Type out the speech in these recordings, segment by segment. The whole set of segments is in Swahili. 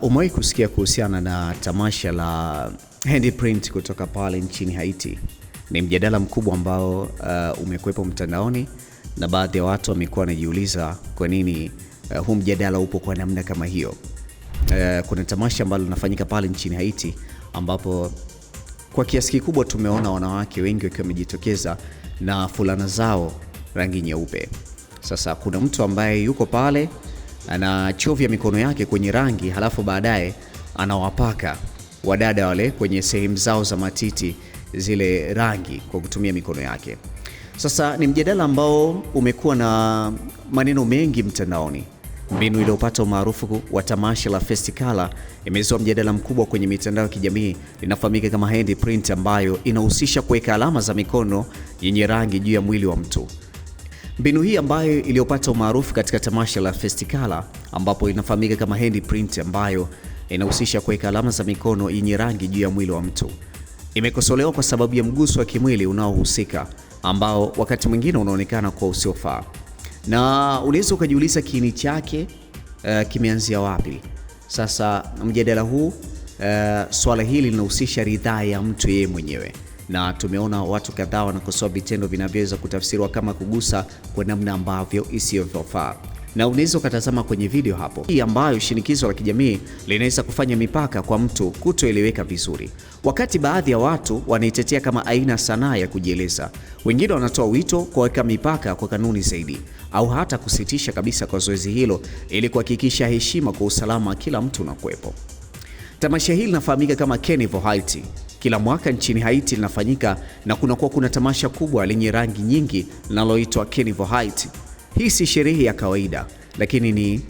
Umewahi kusikia kuhusiana na tamasha la Handprint kutoka pale nchini Haiti? Ni mjadala mkubwa ambao umekuwepo mtandaoni na baadhi ya watu wamekuwa wanajiuliza kwa nini huu mjadala upo kwa namna kama hiyo. Kuna tamasha ambalo linafanyika pale nchini Haiti ambapo kwa kiasi kikubwa tumeona wanawake wengi wakiwa wamejitokeza na fulana zao rangi nyeupe. Sasa kuna mtu ambaye yuko pale anachovya mikono yake kwenye rangi, halafu baadaye anawapaka wadada wale kwenye sehemu zao za matiti zile rangi kwa kutumia mikono yake. Sasa ni mjadala ambao umekuwa na maneno mengi mtandaoni. Mbinu iliyopata umaarufu wa tamasha la Festicala imezua mjadala mkubwa kwenye mitandao ya kijamii. Inafahamika kama handprint, ambayo inahusisha kuweka alama za mikono yenye rangi juu ya mwili wa mtu. Mbinu hii ambayo iliyopata umaarufu katika tamasha la Festicala, ambapo inafahamika kama handprint, ambayo inahusisha kuweka alama za mikono yenye rangi juu ya mwili wa mtu, imekosolewa kwa sababu ya mguso wa kimwili unaohusika, ambao wakati mwingine unaonekana kwa usiofaa. Na unaweza ukajiuliza kiini chake kimeanzia wapi? Sasa mjadala huu, swala hili linahusisha ridhaa ya mtu yeye mwenyewe, na tumeona watu kadhaa wanakosoa vitendo vinavyoweza kutafsiriwa kama kugusa kwa namna ambavyo isiyofaa. Na unaweza ukatazama kwenye video hapo, hii ambayo shinikizo la kijamii linaweza kufanya mipaka kwa mtu kutoeleweka vizuri. Wakati baadhi ya watu wanaitetea kama aina sanaa ya kujieleza, wengine wanatoa wito kuweka mipaka kwa kanuni zaidi, au hata kusitisha kabisa kwa zoezi hilo ili kuhakikisha heshima kwa usalama wa kila mtu unakuwepo. Tamasha hili linafahamika kama Carnival Haiti. Kila mwaka nchini Haiti linafanyika na kuna tamasha kubwa lenye rangi nyingi linaloitwa Carnival Haiti. Hii si sherehe ya kawaida, lakini ni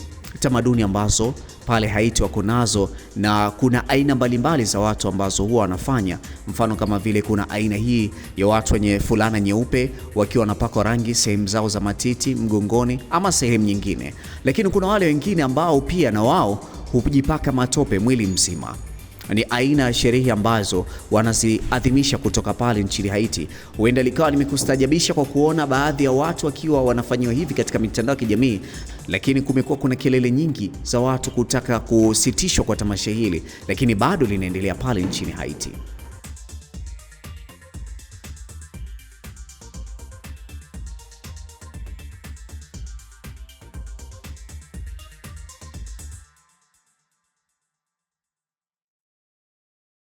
tamaduni ambazo pale Haiti wako nazo, na kuna aina mbalimbali za watu ambazo huwa wanafanya. Mfano kama vile kuna aina hii ya watu wenye fulana nyeupe wakiwa wanapaka rangi sehemu zao za matiti, mgongoni ama sehemu nyingine. Lakini kuna wale wengine ambao pia na wao hujipaka matope mwili mzima. Ni aina ya sherehe ambazo wanaziadhimisha kutoka pale nchini Haiti. Huenda likawa nimekustajabisha kwa kuona baadhi ya watu wakiwa wanafanywa hivi katika mitandao ya kijamii, lakini kumekuwa kuna kelele nyingi za watu kutaka kusitishwa kwa tamasha hili, lakini bado linaendelea pale nchini Haiti.